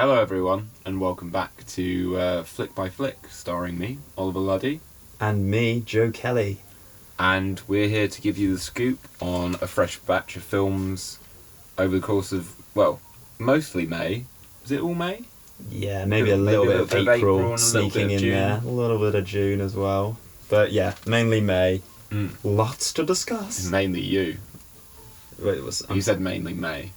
Hello everyone, and welcome back to Flick by Flick, starring me, Oliver Luddy. And me, Joe Kelly. And we're here to give you the scoop on a fresh batch of films over the course of, well, mostly May. Is it all May? Yeah, maybe a little bit of April sneaking in June. there. A little bit of June as well. But yeah, mainly May. Lots to discuss. Mainly you. Wait, You said mainly May.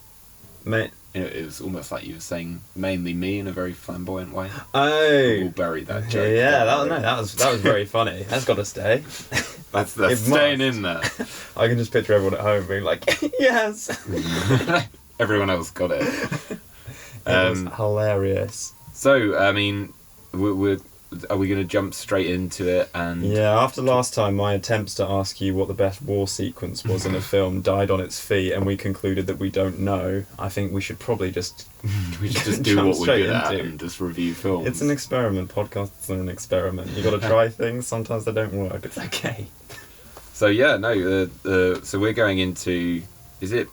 May. It was almost like you were saying mainly me in a very flamboyant way. Oh. We'll bury that joke. Yeah, that was very funny. That's got to stay. That's staying in there. I can just picture everyone at home being like, yes. Everyone else got it. It was hilarious. So, I mean, are we going to jump straight into it? And yeah, after last time, my attempts to ask you what the best war sequence was in a film died on its feet, and we concluded that we don't know. I think we should probably just do what we're good at and just review films. It's an experiment. Podcasts are an experiment. You got to try things. Sometimes they don't work. It's okay. So yeah, no. So we're going into. Is it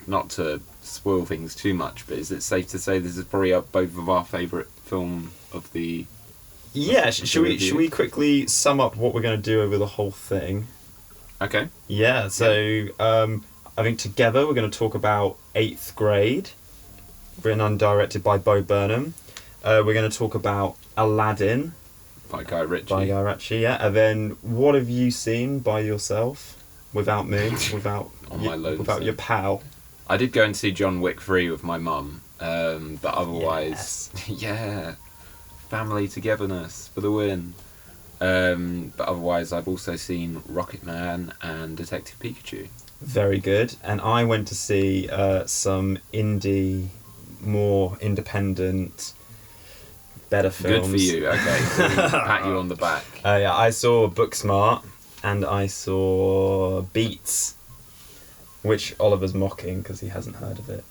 not to spoil things too much, but is it safe to say this is probably both of our favourite film of the? Yeah, should we quickly sum up what we're going to do over the whole thing? Okay. Yeah, so I think together we're going to talk about 8th Grade, written and directed by Bo Burnham. We're going to talk about Aladdin. By Guy Ritchie, yeah. And then what have you seen by yourself, without me, without your pal? I did go and see John Wick 3 with my mum, but otherwise, yeah. Family togetherness for the win. But otherwise, I've also seen Rocket Man and Detective Pikachu. Very good. And I went to see some indie, more independent, better films. Good for you. Okay, so pat you on the back. Yeah, I saw Booksmart and I saw Beats, which Oliver's mocking because he hasn't heard of it.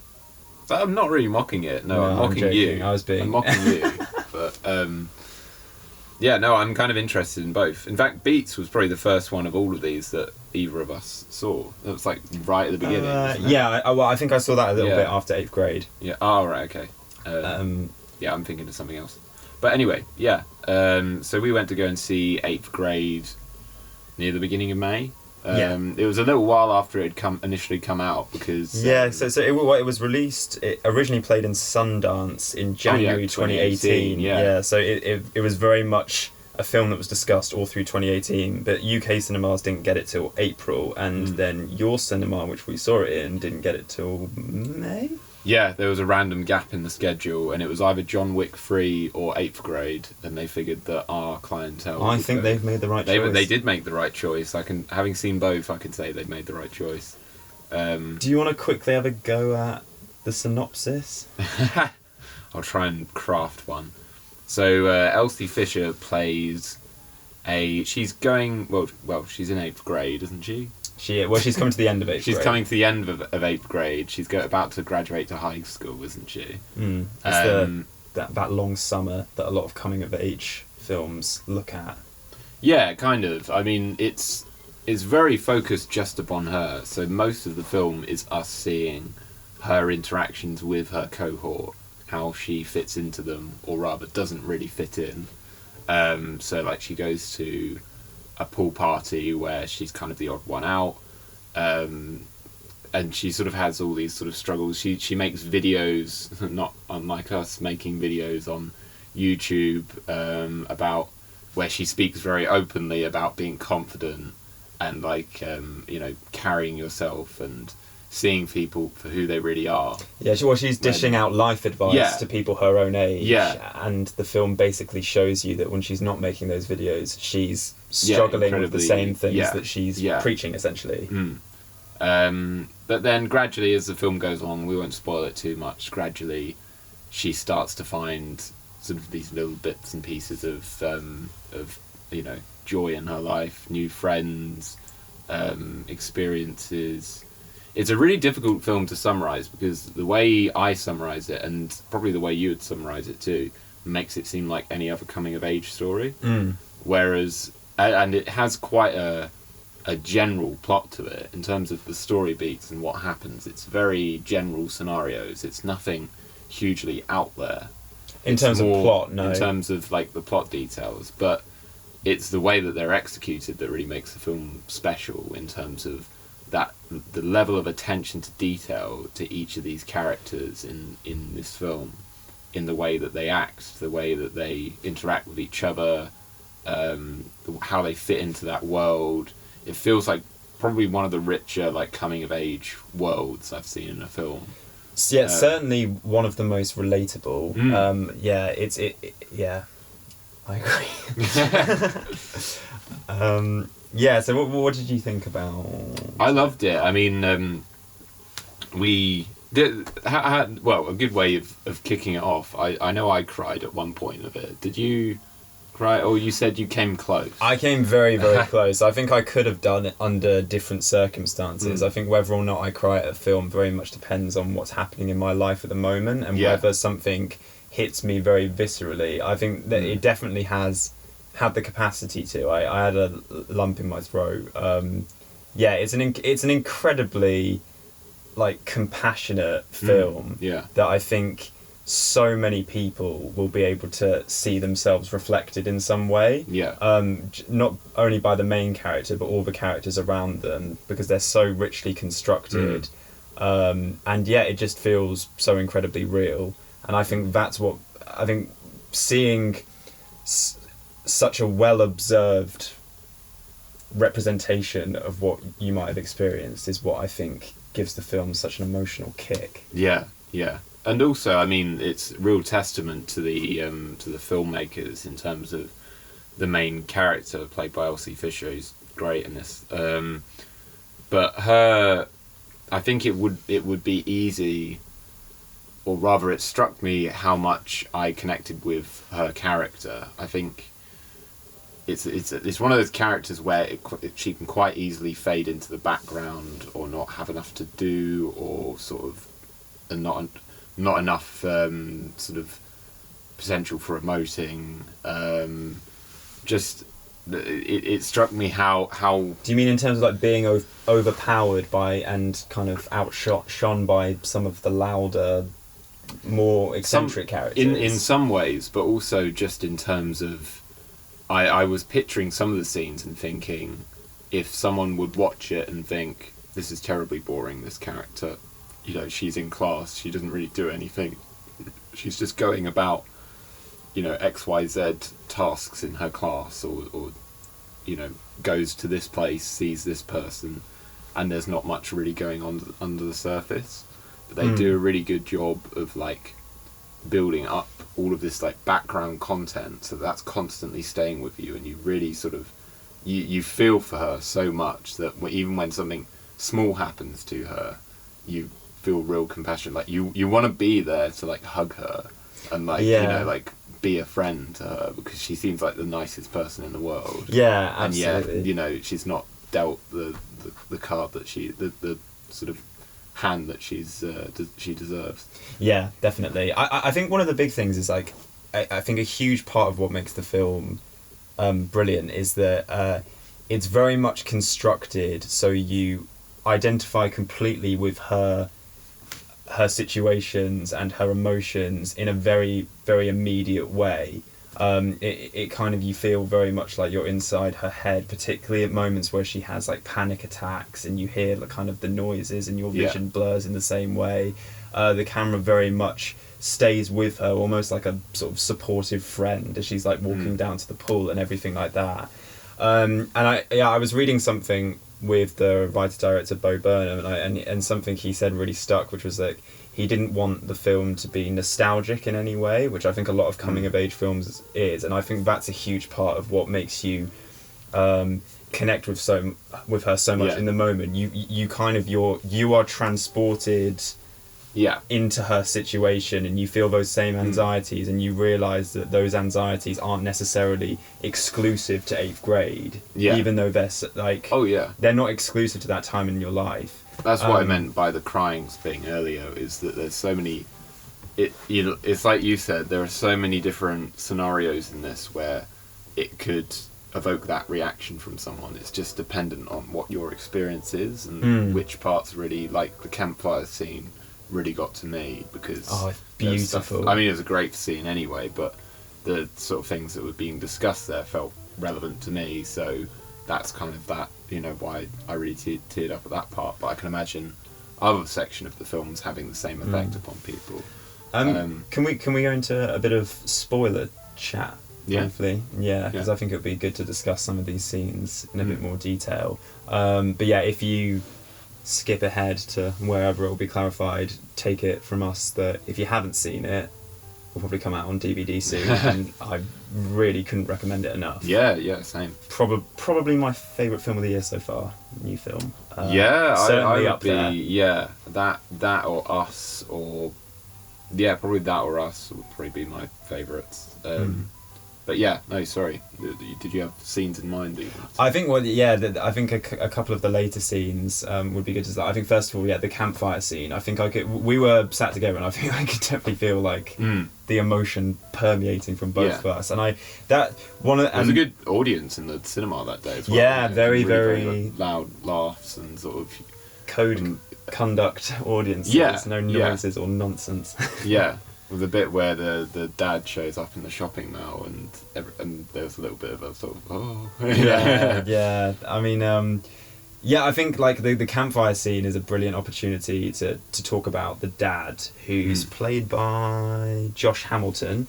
I'm not really mocking it. No, I'm mocking you. I'm mocking you. But yeah, no, I'm kind of interested in both. In fact, Beats was probably the first one of all of these that either of us saw. It was like right at the beginning. Yeah, I think I saw that a little bit after 8th grade. Yeah. Oh, right. Okay. Yeah, I'm thinking of something else. But anyway, yeah. So we went to go and see 8th Grade near the beginning of May. It was a little while after it had initially come out because so it was released. It originally played in Sundance in January 2018. So it was very much a film that was discussed all through 2018. But UK cinemas didn't get it till April, and then your cinema, which we saw it in, didn't get it till May. Yeah, there was a random gap in the schedule, and it was either John Wick 3 or 8th Grade, and they figured that our clientele... I think they've made the right choice. They did make the right choice. Having seen both, I can say they've made the right choice. Do you want to quickly have a go at the synopsis? I'll try and craft one. So, Elsie Fisher plays she's going... Well, she's in 8th Grade, isn't she? She's coming to the end of 8th grade. She's coming to the end of 8th grade. She's about to graduate to high school, isn't she? It's that long summer that a lot of coming-of-age films look at. Yeah, kind of. I mean, it's very focused just upon her. So most of the film is us seeing her interactions with her cohort, how she fits into them, or rather doesn't really fit in. So, like, she goes to a pool party where she's kind of the odd one out, and she sort of has all these sort of struggles. She makes videos, not unlike us, making videos on YouTube about where she speaks very openly about being confident and carrying yourself and seeing people for who they really are. Yeah, she's dishing out life advice to people her own age. Yeah. And the film basically shows you that when she's not making those videos, she's struggling with the same things that she's preaching, essentially. But then gradually, as the film goes on, we won't spoil it too much, gradually she starts to find sort of these little bits and pieces of joy in her life, new friends, experiences. It's a really difficult film to summarise because the way I summarise it, and probably the way you would summarise it too, makes it seem like any other coming-of-age story. Whereas, and it has quite a general plot to it in terms of the story beats and what happens. It's very general scenarios. It's nothing hugely out there. In terms of plot, no. In terms of like the plot details, but it's the way that they're executed that really makes the film special in terms of that the level of attention to detail to each of these characters in this film, in the way that they act, the way that they interact with each other, how they fit into that world. It feels like probably one of the richer like coming of age worlds I've seen in a film. Yeah, certainly one of the most relatable. Yeah, I agree. Yeah, so what did you think about... I loved it. I mean, we did... well, a good way of kicking it off. I know I cried at one point of it. Did you cry? Or you said you came close? I came very, very close. I think I could have done it under different circumstances. I think whether or not I cry at a film very much depends on what's happening in my life at the moment, and whether something hits me very viscerally. I think that it definitely has had the capacity to. I had a lump in my throat. It's an incredibly like compassionate film that I think so many people will be able to see themselves reflected in some way. Not only by the main character but all the characters around them, because they're so richly constructed. And it just feels so incredibly real. And I think that's what I think, seeing such a well-observed representation of what you might have experienced is what I think gives the film such an emotional kick. Yeah. And also, I mean, it's a real testament to the filmmakers in terms of the main character played by Elsie Fisher, who's great in this. But her, I think it would be easy, or rather, it struck me how much I connected with her character. I think it's one of those characters where she can quite easily fade into the background, or not have enough to do, or sort of not enough sort of potential for emoting. It struck me how. Do you mean in terms of like being overpowered by and kind of outshone by some of the louder, more eccentric characters? In some ways, but also just in terms of, I was picturing some of the scenes and thinking, if someone would watch it and think, this is terribly boring, this character, she's in class, she doesn't really do anything, she's just going about, XYZ tasks in her class, or goes to this place, sees this person, and there's not much really going on under the surface. But they do a really good job of like building up all of this like background content, so that's constantly staying with you, and you really sort of you feel for her so much that even when something small happens to her, you feel real compassion. Like you want to be there to like hug her and like like be a friend to her, because she seems like the nicest person in the world. Yeah, absolutely. And yet, she's not dealt the card that the sort of hand that she deserves. Yeah, definitely. I think one of the big things is like, I think a huge part of what makes the film brilliant is that it's very much constructed so you identify completely with her situations and her emotions in a very, very immediate way. It kind of, you feel very much like you're inside her head, particularly at moments where she has like panic attacks and you hear the kind of the noises and your vision blurs in the same way. The camera very much stays with her, almost like a sort of supportive friend as she's like walking down to the pool and everything like that. And I was reading something with the writer-director Bo Burnham, and something he said really stuck, which was like, he didn't want the film to be nostalgic in any way, which I think a lot of coming-of-age films is, and I think that's a huge part of what makes you connect with her so much in the moment. You kind of you are transported into her situation, and you feel those same anxieties, and you realise that those anxieties aren't necessarily exclusive to 8th grade, even though they're like they're not exclusive to that time in your life. That's what I meant by the crying thing earlier, is that there's so many... It's like you said, there are so many different scenarios in this where it could evoke that reaction from someone. It's just dependent on what your experience is and which parts really, like the campfire scene, really got to me, because it's beautiful. I mean, it was a great scene anyway, but the sort of things that were being discussed there felt relevant to me, so that's kind of that, why I really teared up at that part. But I can imagine other section of the films having the same effect upon people. Can we go into a bit of spoiler chat? Yeah. Briefly? Yeah, because I think it would be good to discuss some of these scenes in a bit more detail. But yeah, if you skip ahead to wherever it will be clarified, take it from us that if you haven't seen it, will probably come out on DVD soon, and I really couldn't recommend it enough. Yeah, same. Probably my favourite film of the year so far, new film. I would up be there. that or Us, or probably that or Us would probably be my favourites. But yeah, no, sorry. Did you have scenes in mind? I think I think a couple of the later scenes would be good to start. I think first of all, the campfire scene. I think we were sat together, and I think I could definitely feel like the emotion permeating from both of us. And there was a good audience in the cinema that day as well. Yeah, very, really, very loud laughs and sort of conduct audiences. No noises or nonsense. Yeah. With the bit where the dad shows up in the shopping mall, and there's a little bit of a sort of yeah. I mean, I think like the campfire scene is a brilliant opportunity to talk about the dad, who's played by Josh Hamilton,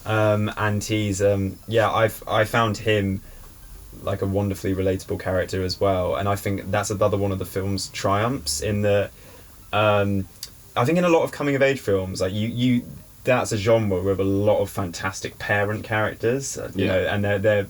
and he's I found him like a wonderfully relatable character as well, and I think that's another one of the film's triumphs in that. I think in a lot of coming of age films, like you that's a genre with a lot of fantastic parent characters, you know, and they're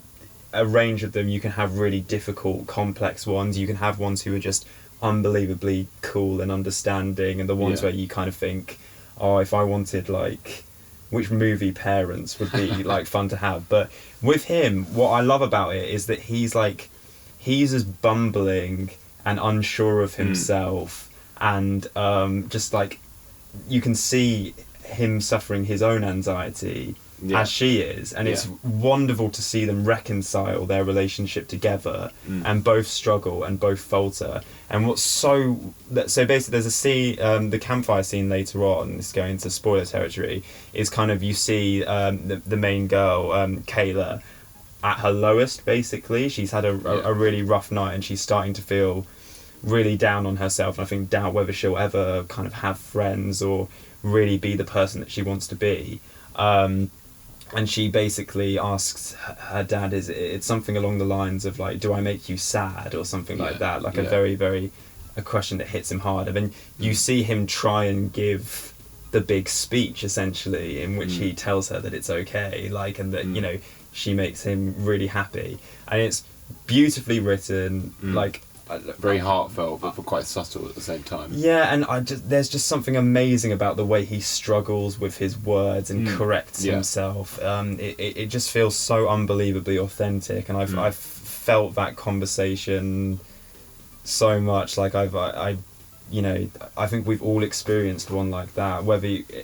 a range of them. You can have really difficult, complex ones. You can have ones who are just unbelievably cool and understanding, and the ones where you kind of think, oh, if I wanted like, which movie parents would be like fun to have. But with him, what I love about it is that he's as bumbling and unsure of himself. And just like you can see him suffering his own anxiety as she is, and it's wonderful to see them reconcile their relationship together and both struggle and both falter. And so basically there's a scene, the campfire scene later on, this is going into spoiler territory, is kind of you see the main girl, Kayla, at her lowest. Basically she's had a really rough night, and she's starting to feel really down on herself, and I think doubt whether she'll ever kind of have friends or really be the person that she wants to be. And she basically asks her dad, it's something along the lines of like, do I make you sad, or something like that, like a very, very a question that hits him hard. And then you see him try and give the big speech essentially, in which he tells her that it's okay, like, and that you know, she makes him really happy, and it's beautifully written, like very heartfelt, but quite subtle at the same time. Yeah, and there's just something amazing about the way he struggles with his words and corrects himself. It just feels so unbelievably authentic, and I've felt that conversation so much. Like I think we've all experienced one like that.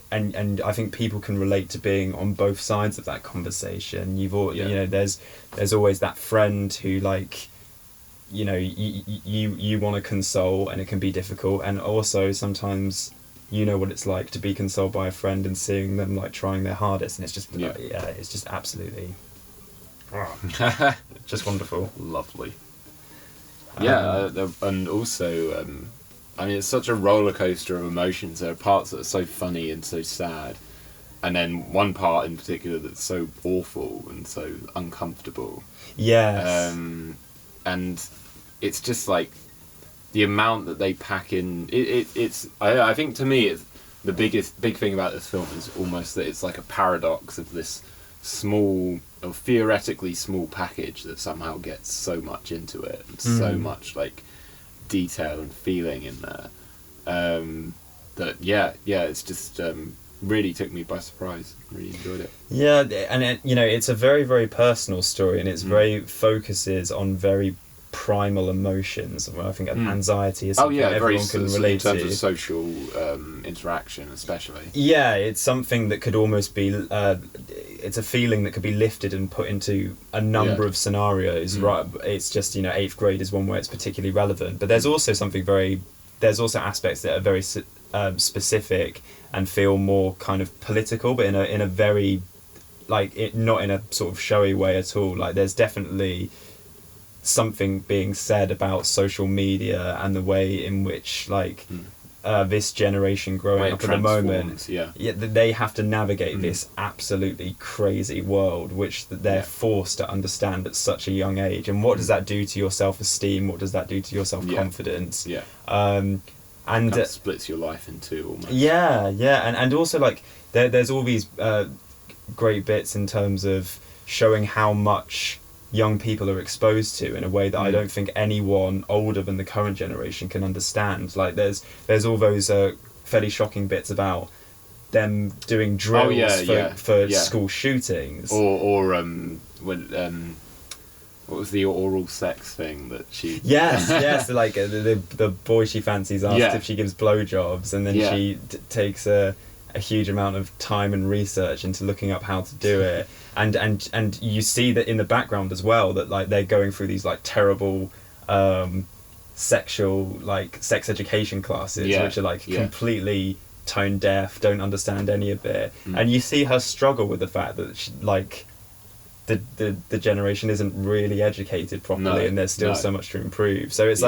And I think people can relate to being on both sides of that conversation. You know, there's always that friend who, like, you know, you want to console, and it can be difficult, and also sometimes you know what it's like to be consoled by a friend and seeing them like trying their hardest, and it's just it's just absolutely just wonderful. Lovely. And also I mean, it's such a roller coaster of emotions. There are parts that are so funny and so sad, and then one part in particular that's so awful and so uncomfortable. Yes. And it's just like the amount that they pack in. I think to me, it's the big thing about this film is almost that it's like a paradox of this small, or theoretically small package that somehow gets so much into it, and so much like detail and feeling in there. It's just really took me by surprise. Really enjoyed it. Yeah, and you know, it's a very, very personal story, and it's very focuses on very primal emotions. I think anxiety is something everyone can relate to. In terms of social interaction, especially. Yeah, it's something that could almost be. It's a feeling that could be lifted and put into a number of scenarios. Right, it's just, you know, 8th grade is one where it's particularly relevant, but there's also something very. There's also aspects that are very specific and feel more kind of political, but in a very not in a sort of showy way at all. Like there's definitely something being said about social media and the way in which this generation growing up at the moment, they have to navigate this absolutely crazy world which they're forced to understand at such a young age. And what does that do to your self-esteem? What does that do to your self-confidence? And kind of splits your life in two almost. And also there's all these great bits in terms of showing how much young people are exposed to in a way that I don't think anyone older than the current generation can understand. Like there's all those fairly shocking bits about them doing drills for school shootings, or when what was the oral sex thing that she... Yes, like the boy she fancies asked if she gives blowjobs, and then she takes a huge amount of time and research into looking up how to do it. And you see that in the background as well, that like they're going through these like terrible sexual sex education classes, which are completely tone deaf, don't understand any of it. And you see her struggle with the fact that she, the generation isn't really educated properly, and there's still so much to improve. So it's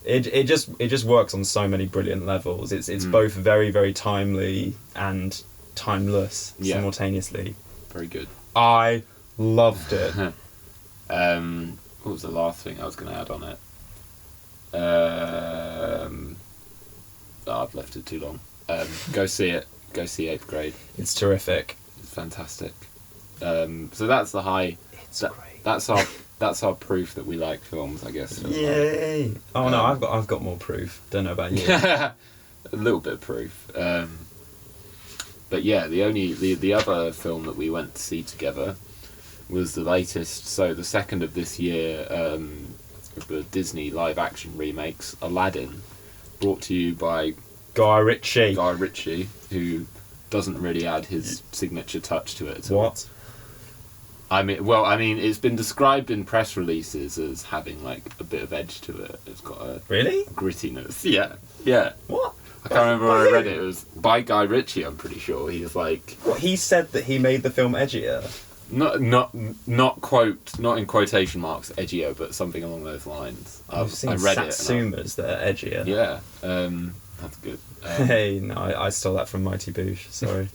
it just works on so many brilliant levels. It's both very, very timely and timeless simultaneously. Very good. I loved it. What was the last thing I was going to add on it? I've left it too long. Go see it. Go see 8th Grade. It's terrific. It's fantastic. So that's the high. It's great. That's our proof that we like films, I guess. Yay! Oh no, I've got more proof. Don't know about you. A little bit of proof. But yeah, the other film that we went to see together was the latest, so the second of this year, of the Disney live action remakes, Aladdin, brought to you by Guy Ritchie, who doesn't really add his signature touch to it. What? I mean, it's been described in press releases as having like a bit of edge to it. It's got a grittiness. Yeah. What? I can't remember where I read it. It was by Guy Ritchie, I'm pretty sure. He was like... What, he said that he made the film edgier? Not in quotation marks, edgier, but something along those lines. I've seen Satsumas that are edgier. Yeah, that's good. Hey, no, I stole that from Mighty Boosh, sorry.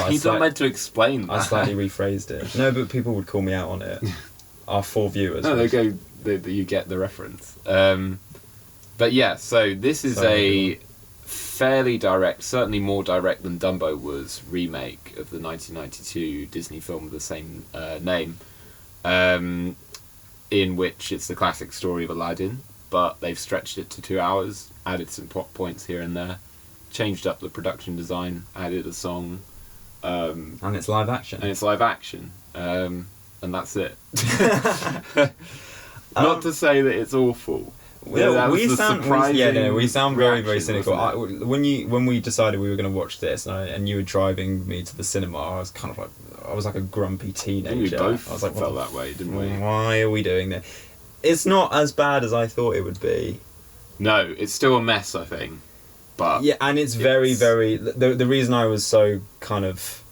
He's not meant to explain that. I slightly rephrased it. No, but people would call me out on it. Our 4 viewers. No, you get the reference. But yeah, so this is a fairly direct, certainly more direct than Dumbo was, remake of the 1992 Disney film of the same name, in which it's the classic story of Aladdin, but they've stretched it to 2 hours, added some plot points here and there, changed up the production design, added a song. And it's live action. And that's it. Not to say that it's awful. Well, we sound very, very cynical. When we decided we were going to watch this, and you were driving me to the cinema, I was like a grumpy teenager. We both I was like, felt that way, didn't we? Why are we doing this? It's not as bad as I thought it would be. No, it's still a mess, I think. But yeah, and it's very, very... The reason I was so kind of...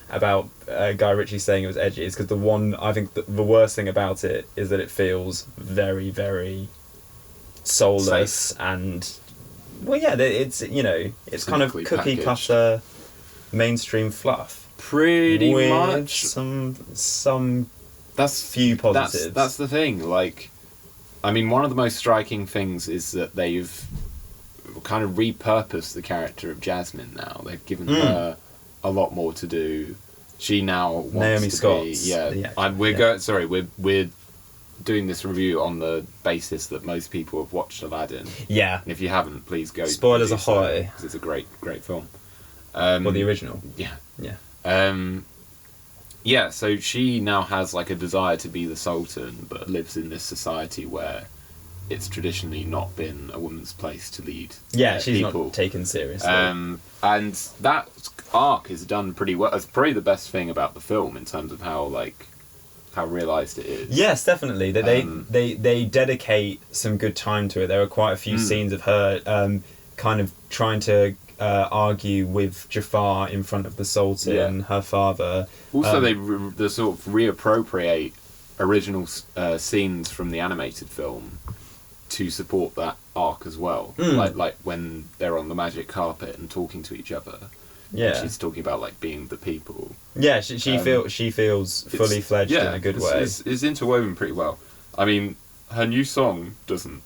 about Guy Ritchie saying it was edgy is because I think the worst thing about it is that it feels very, very soulless and... Well, yeah, it's, it's kind of cookie cutter mainstream fluff. Pretty much. Some that's few positives. That's the thing. One of the most striking things is that they've kind of repurposed the character of Jasmine now. They've given her a lot more to do. She now wants Naomi to Scott's, be... We're doing this review on the basis that most people have watched Aladdin. Yeah. And if you haven't, please go. Spoilers ahoy. Because it's a great film. The original. Yeah. So she now has a desire to be the Sultan, but lives in this society where it's traditionally not been a woman's place to lead. Yeah, she's people. Not taken seriously. And that arc is done pretty well. It's probably the best thing about the film in terms of how realised it is. Yes, definitely. They dedicate some good time to it. There are quite a few scenes of her kind of trying to argue with Jafar in front of the Sultan, her father. Also, they sort of reappropriate original scenes from the animated film to support that arc as well. Like when they're on the magic carpet and talking to each other. Yeah, she's talking about like being the people. Yeah, she feels fully fledged in a good way. It's interwoven pretty well. I mean, her new song doesn't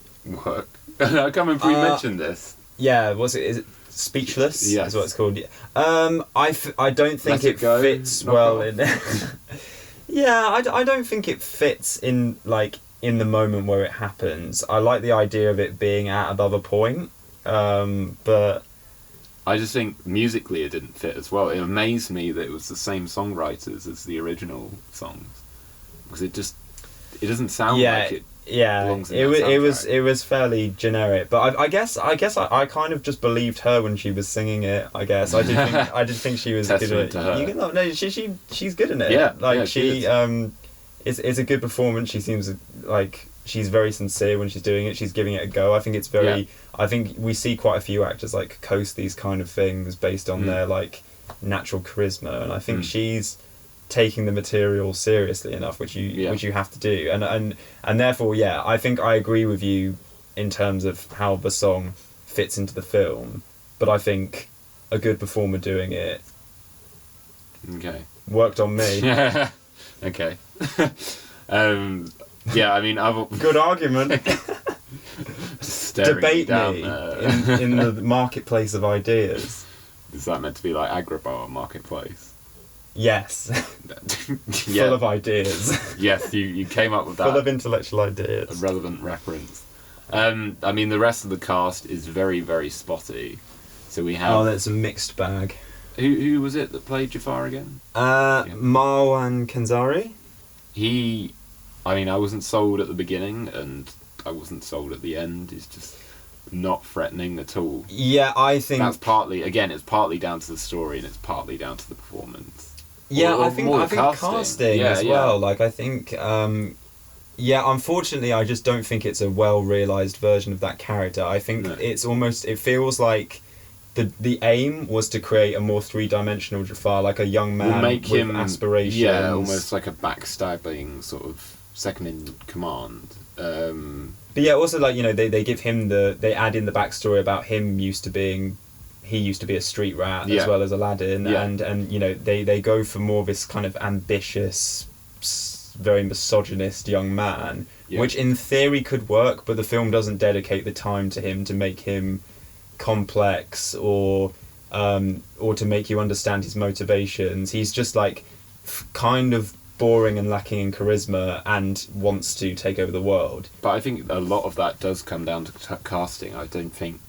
work. I can't remember if we mentioned this. Yeah, is it Speechless? Yes. Is what it's called. I don't think it fits well in. Yeah, I don't think it fits in in the moment where it happens. I like the idea of it being at another point, but I just think musically it didn't fit as well. It amazed me that it was the same songwriters as the original songs, because it doesn't sound like it. Yeah, it was fairly generic, but I guess I kind of just believed her when she was singing it. I guess I did think she was good at it. No, she's good in it. Yeah, it's a good performance. She seems like she's very sincere when she's doing it. She's giving it a go. I think it's very. Yeah. I think we see quite a few actors coast these kind of things based on their natural charisma, and I think she's taking the material seriously enough, which you have to do, and therefore, I think I agree with you in terms of how the song fits into the film, but I think a good performer doing it worked on me. Okay. Yeah, I mean, good argument. Debate me in the marketplace of ideas. Is that meant to be like Agrabah marketplace? Yes. Full of ideas. Yes, you came up with that. Full of intellectual ideas. A relevant reference. I mean, the rest of the cast is very, very spotty. So we have... Oh, that's a mixed bag. Who was it that played Jafar again? Marwan Kenzari. I wasn't sold at the beginning, and I wasn't sold at the end. He's just not threatening at all. Yeah, I think... That's it's partly down to the story, and it's partly down to the performance. Yeah, I think casting as well. I think, unfortunately, I just don't think it's a well-realised version of that character. I think it feels like the aim was to create a more three-dimensional Jafar, like a young man with aspirations. Yeah, almost like a backstabbing sort of second in command. But yeah, also they give him they add in the backstory about him he used to be a street rat as well as Aladdin, and they go for more of this kind of ambitious, very misogynist young man, which in theory could work, but the film doesn't dedicate the time to him to make him complex or to make you understand his motivations. He's just kind of boring and lacking in charisma and wants to take over the world. But I think a lot of that does come down to casting. I don't think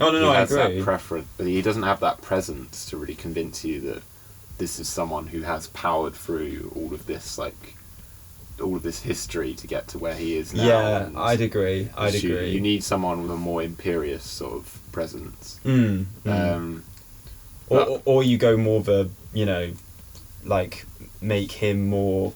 No, I agree. That preference, but he doesn't have that presence to really convince you that this is someone who has powered through all of this history to get to where he is now. Yeah, I'd agree. You need someone with a more imperious sort of presence. Or you go more of a, make him more,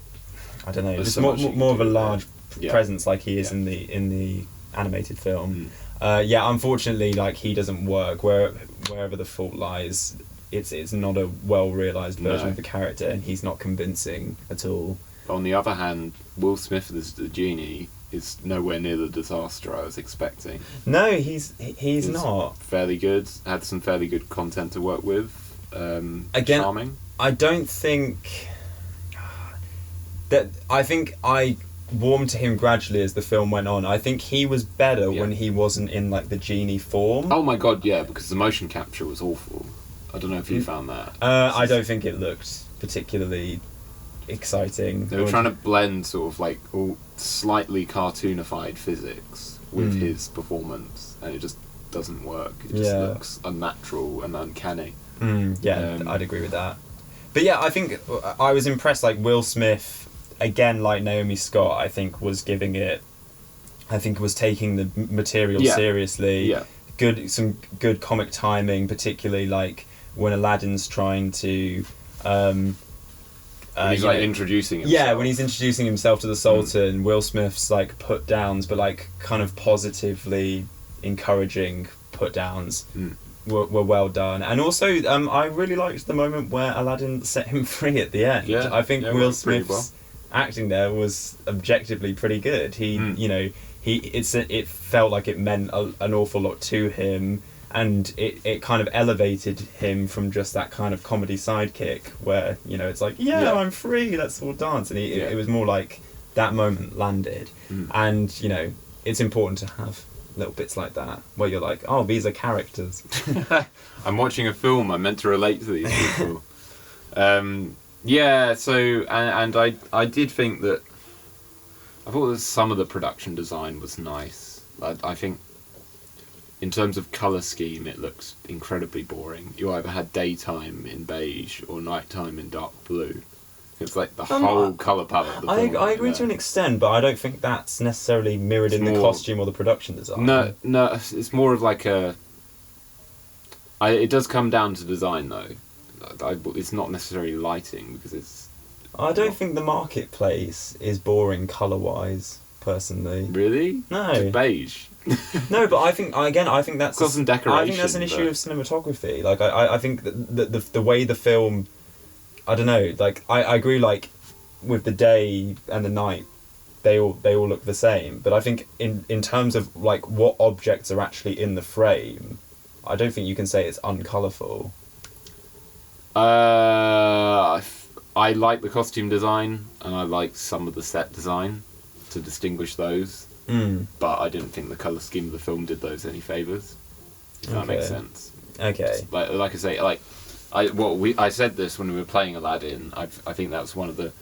I don't know, just more of a large presence like he is in the animated film. Unfortunately, he doesn't work. Wherever the fault lies, it's not a well realised version of the character, and he's not convincing at all. On the other hand, Will Smith as the genie is nowhere near the disaster I was expecting. No, he's not. Fairly good. Had some fairly good content to work with. Again, charming. I don't think that. I think I warmed to him gradually as the film went on. I think he was better when he wasn't in the genie form. Oh my god, yeah, because the motion capture was awful. I don't know if you found that. I don't think it looked particularly exciting. They were trying to blend sort of all slightly cartoonified physics with his performance, and it just doesn't work. It just looks unnatural and uncanny. I'd agree with that. But yeah, I think I was impressed. Will Smith, again, like Naomi Scott, I think was taking the material seriously. Yeah. Some good comic timing, particularly when Aladdin's trying to when he's introducing himself. Yeah, when he's introducing himself to the Sultan, Will Smith's put downs, but kind of positively encouraging put downs were well done, and also I really liked the moment where Aladdin set him free at the end. I think Will Smith's acting there was objectively pretty good. He it felt like it meant an awful lot to him, and it kind of elevated him from just that kind of comedy sidekick where it's like I'm free, let's all dance, and it was more like that moment landed. And it's important to have little bits like that where you're like, oh, these are characters. I'm watching a film, I'm meant to relate to these people. So I did think that I thought that some of the production design was nice. I think in terms of colour scheme it looks incredibly boring. You either had daytime in beige or nighttime in dark blue. It's like the whole colour palette. I agree to an extent, but I don't think that's necessarily mirrored in the costume or the production design. No, it's more of like it does come down to design though. It's not necessarily lighting because it's. I don't think the marketplace is boring colour-wise, personally. Really? No. It's beige. No, but I think that's got some decoration. I think that's an issue of cinematography. Like I think that the way the film. I don't know, like I agree, like with the day and the night they all look the same, but I think in terms of like what objects are actually in the frame, I don't think you can say it's uncolourful. I like the costume design and I like some of the set design to distinguish those, but I didn't think the colour scheme of the film did those any favours, if that makes sense. Okay. Like I say, like I said this when we were playing Aladdin. I think that's one of the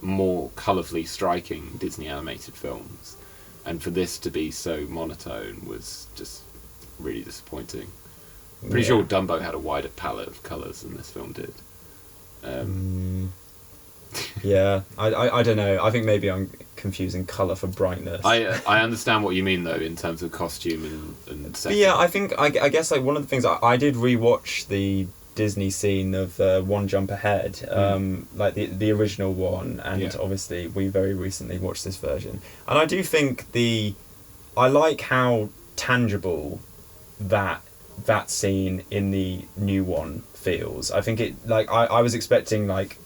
more colourfully striking Disney animated films, and for this to be so monotone was just really disappointing. Pretty sure Dumbo had a wider palette of colours than this film did. Yeah, I don't know. I think maybe I'm confusing colour for brightness. I understand what you mean though in terms of costume and setting. But yeah, I think I guess like one of the things I did rewatch the Disney scene of One Jump Ahead, like the original one, and obviously we very recently watched this version, and I do think I like how tangible that scene in the new one feels. I think it like I was expecting like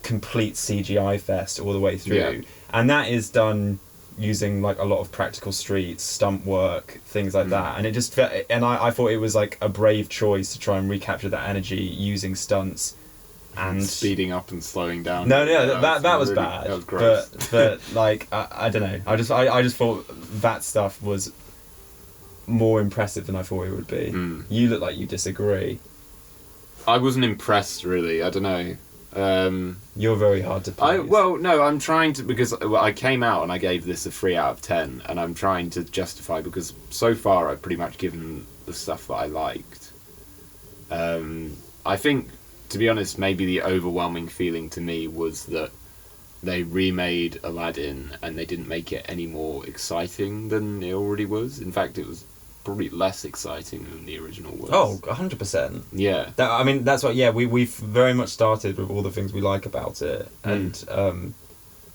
complete CGI fest all the way through, and that is done using like a lot of practical streets, stunt work, things like that, and it just and I thought it was like a brave choice to try and recapture that energy using stunts and speeding up and slowing down. No, that was really bad. That was gross. But like I don't know. I just thought that stuff was more impressive than I thought it would be. You look like you disagree. I wasn't impressed really. I don't know. You're very hard to please. I'm trying to, because I came out and I gave this a 3 out of 10, and I'm trying to justify because so far I've pretty much given the stuff that I liked. I think, to be honest, maybe the overwhelming feeling to me was that they remade Aladdin and they didn't make it any more exciting than it already was. In fact, it was probably less exciting than the original was. Oh, 100%. Yeah. That's what. Yeah, we've very much started with all the things we like about it, and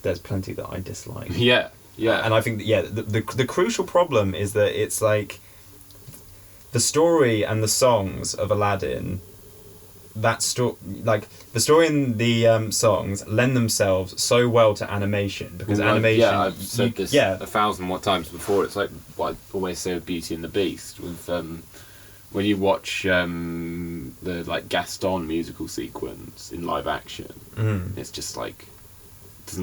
there's plenty that I dislike. Yeah. And I think the crucial problem is that it's like the story and the songs of Aladdin. The story and the songs lend themselves so well to animation because animation. Yeah, I've said this 1,000 times before. It's like what I always say with Beauty and the Beast. With when you watch the like Gaston musical sequence in live action, it's just like does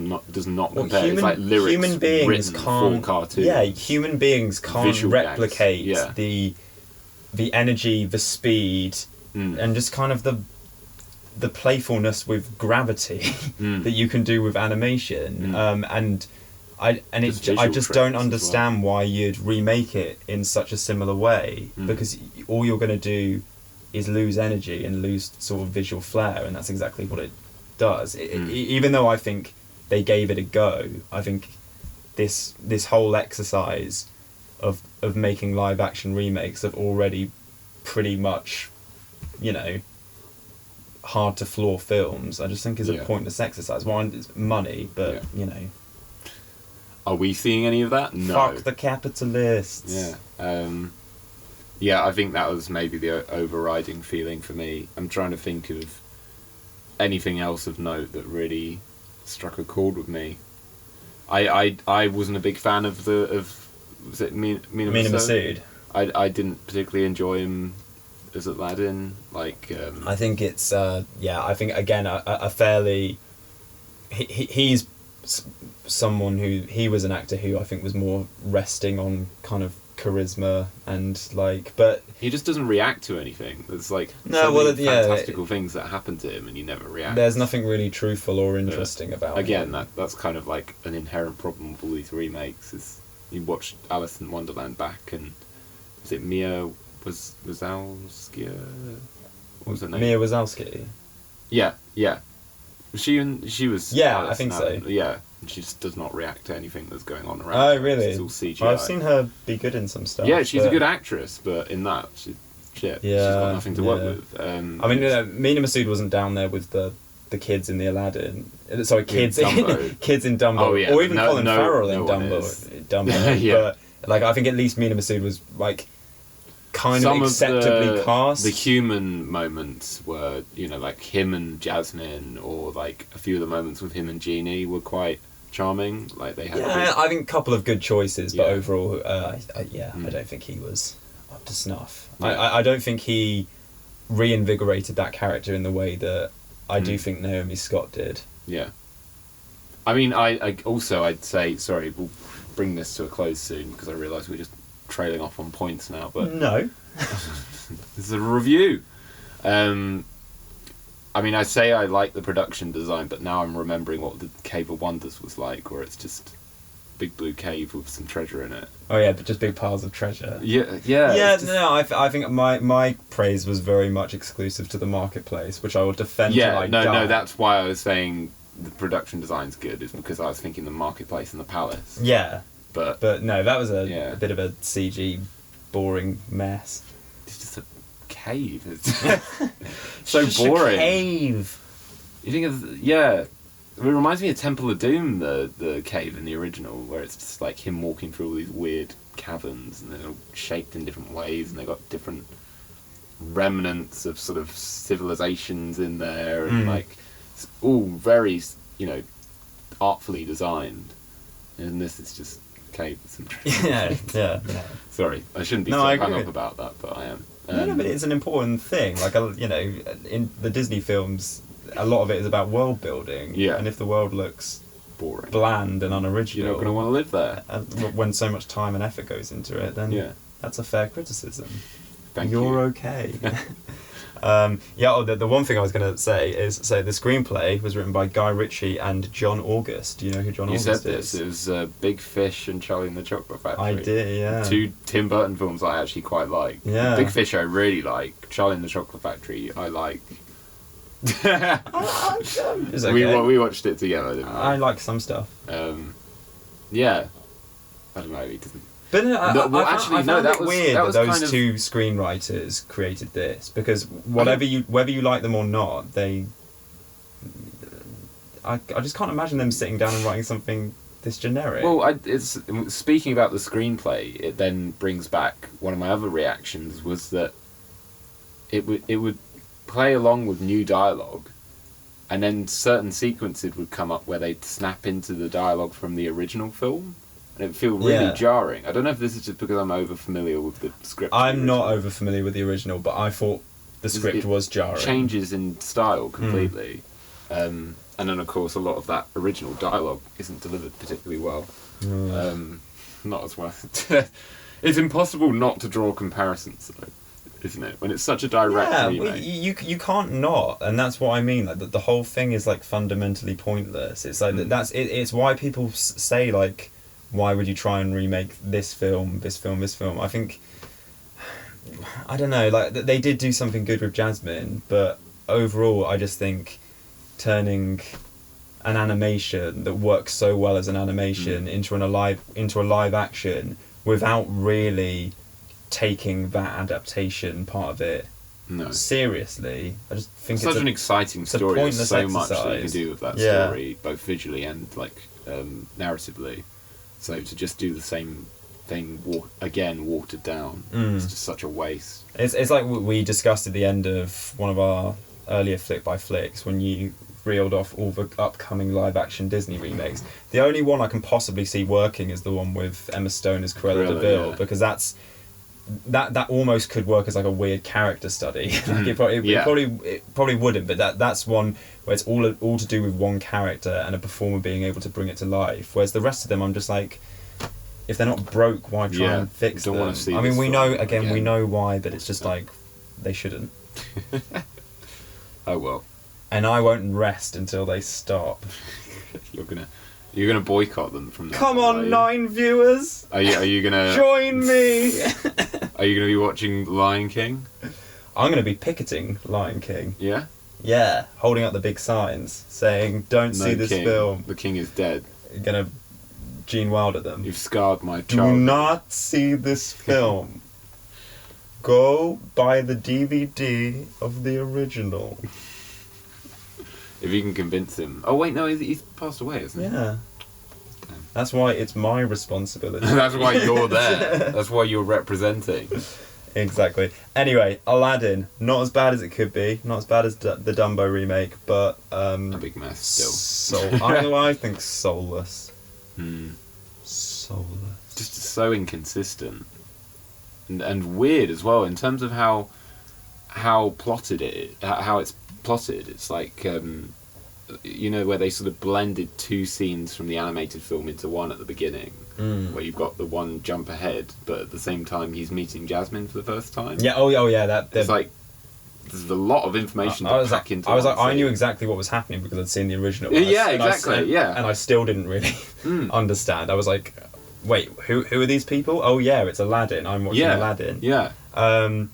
not compare. It's like lyrics human beings written can't, for cartoons. Yeah, human beings can't Visual replicate gags. the energy, the speed. And just kind of the playfulness with gravity that you can do with animation, I just don't understand why you'd remake it in such a similar way, because all you're going to do is lose energy and lose sort of visual flair, and that's exactly what it does. Even though I think they gave it a go, I think this whole exercise of making live action remakes of already pretty much, hard to floor films, I just think is a pointless exercise. One, it's money, but Are we seeing any of that? No. Fuck the capitalists. Yeah. Yeah, I think that was maybe the overriding feeling for me. I'm trying to think of anything else of note that really struck a chord with me. I wasn't a big fan of was it Mina Masood? I didn't particularly enjoy him as Aladdin. Like I think it's I think again a fairly he's someone who he was an actor who I think was more resting on kind of charisma and but he just doesn't react to anything. There's like fantastical things that happen to him and he never reacts. There's nothing really truthful or interesting about again him. That's kind of like an inherent problem with all these remakes. Is you watch Alice in Wonderland back and was it Mia Wazowski? What was her name? Mia Wazowski. Yeah. She was. Yeah, Alice I think so. Yeah, and she just does not react to anything that's going on around. Oh, her. really? It's all CGI. I've seen her be good in some stuff. Yeah, she's a good actress, but in that, she's got nothing to work with. I mean, Mina Masood wasn't down there with the kids in the Aladdin. Sorry, kids in Dumbo. Oh, yeah, or even Colin Farrell in Dumbo. Yeah. But I think at least Mina Masood was kind some of acceptably cast. The human moments were, like him and Jasmine, or like a few of the moments with him and Genie were quite charming. Like they had. Yeah, I think a couple of good choices, but overall, I don't think he was up to snuff. Yeah. I don't think he reinvigorated that character in the way that I do think Naomi Scott did. Yeah. I mean, I'd say, sorry, we'll bring this to a close soon because I realise we're just trailing off on points now, but no. This is a review. I mean, I say I like the production design, but now I'm remembering what the Cave of Wonders was like, where it's just a big blue cave with some treasure in it. Oh yeah, but just big piles of treasure. Yeah. No, I think my praise was very much exclusive to the marketplace, which I will defend. Yeah, no, that's why I was saying the production design's good, is because I was thinking the marketplace and the palace. Yeah. But no, that was a bit of a CG boring mess. It's just a cave. It's so boring. A cave. You think of it reminds me of Temple of Doom, the cave in the original, where it's just like him walking through all these weird caverns and they're all shaped in different ways and they've got different remnants of sort of civilizations in there and it's all very artfully designed, and this is just cave with some treasure. Yeah. Sorry, I shouldn't be so hung up about that, but I am. No, but it's an important thing. In the Disney films, a lot of it is about world building. Yeah. And if the world looks boring, bland and unoriginal, you're not going to want to live there. When so much time and effort goes into it, then that's a fair criticism. Thank you. You're okay. The one thing I was going to say is, the screenplay was written by Guy Ritchie and John August. Do you know who John August is? You said this. It was Big Fish and Charlie and the Chocolate Factory. I did, yeah. Two Tim Burton films I actually quite like. Yeah. Big Fish I really like. Charlie and the Chocolate Factory I like. It's okay. We watched it together, didn't we? I like some stuff. Yeah. I don't know, he doesn't... But I found it weird that those kind of... two screenwriters created this, because whether you like them or not, I just can't imagine them sitting down and writing something this generic. Well, speaking about the screenplay, it then brings back one of my other reactions was that it would play along with new dialogue, and then certain sequences would come up where they'd snap into the dialogue from the original film. And it would feel really jarring. I don't know if this is just because I'm over familiar with the script. I'm not over familiar with the original, but I thought the script was jarring. Changes in style completely. And then, of course, a lot of that original dialogue isn't delivered particularly well. Not as well. It's impossible not to draw comparisons, though, isn't it? When it's such a direct remake. You can't not, and that's what I mean. Like the whole thing is fundamentally pointless. It's like it's why people say why would you try and remake this film? I think, I don't know, they did do something good with Jasmine, but overall I just think turning an animation that works so well as an animation into a live action without really taking that adaptation part of it seriously, I just think it's an exciting story. There's so much that you can do with that story, both visually and narratively. So to just do the same thing again watered down. It's just such a waste. It's like we discussed at the end of one of our earlier Flick by Flicks when you reeled off all the upcoming live action Disney remakes. The only one I can possibly see working is the one with Emma Stone as Cruella de Vil, because that almost could work as like a weird character study. Like it probably wouldn't, but that's one where it's all to do with one character and a performer being able to bring it to life. Whereas the rest of them, I'm just like, if they're not broke, why try and fix them? I mean, we know why, but it's just like they shouldn't. Oh well. And I won't rest until they stop. You're gonna boycott them from now. Come on, 9 viewers. Are you gonna join me? Are you gonna be watching Lion King? I'm gonna be picketing Lion King. Yeah. Yeah, holding up the big signs saying, "Don't see this film. The king is dead." Gonna Gene Wilder them. You've scarred my Do childhood. not see this film. Go buy the DVD of the original. If you can convince him. Oh wait, no, he's passed away, isn't he? Yeah. That's why it's my responsibility. That's why you're there. That's why you're representing. Exactly. Anyway, Aladdin, not as bad as it could be. Not as bad as the Dumbo remake, but a big mess still. I think soulless. Soulless. Just so inconsistent. And weird as well in terms of how plotted how it's plotted. It's like where they sort of blended 2 scenes from the animated film into one at the beginning, where you've got the one jump ahead, but at the same time he's meeting Jasmine for the first time. Yeah. Oh yeah. It's like there's a lot of information to pack into. I knew exactly what was happening because I'd seen the original. Yeah, exactly. And I still didn't really understand. I was like, wait, who are these people? Oh yeah, it's Aladdin. I'm watching Aladdin. Yeah. But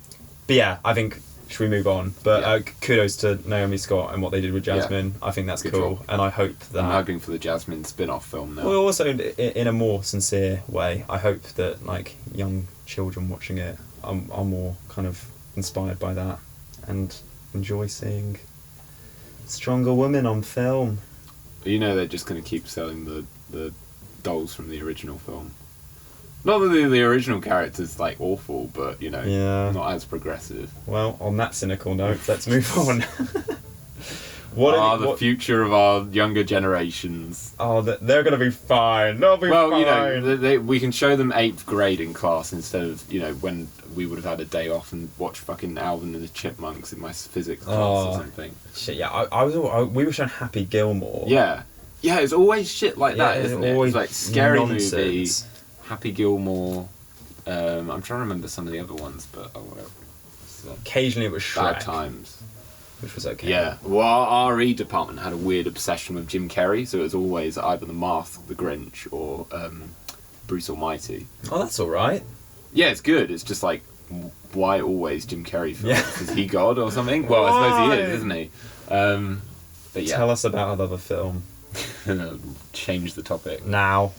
yeah, I think should we move on? But kudos to Naomi Scott and what they did with Jasmine. I think that's cool, and I hope that I'm hoping for the Jasmine spin-off film now. Well, also in a more sincere way, I hope that like young children watching it are more kind of inspired by that and enjoy seeing stronger women on film. They're just going to keep selling the dolls from the original film. Not that the original character's like awful, but not as progressive. Well, on that cynical note, let's move on. The future of our younger generations. Oh, they're going to be fine. They'll be fine. We can show them 8th grade in class instead of when we would have had a day off and watched fucking Alvin and the Chipmunks in my physics class or something. Shit, yeah. We were showing Happy Gilmore. Yeah. Yeah, it's always shit like that, isn't it? It's like Scary nonsense. Movie, Happy Gilmore. I'm trying to remember some of the other ones, but whatever. Occasionally it was Shrek. Bad Times. Which was okay. Yeah. Well, our RE department had a weird obsession with Jim Carrey, so it was always either The Mask, The Grinch, or Bruce Almighty. Oh, that's alright. Yeah, it's good. It's just like, why always Jim Carrey films? Yeah. Is he God or something? Well, I suppose he is, isn't he? But yeah. Tell us about another film. Change the topic. Now.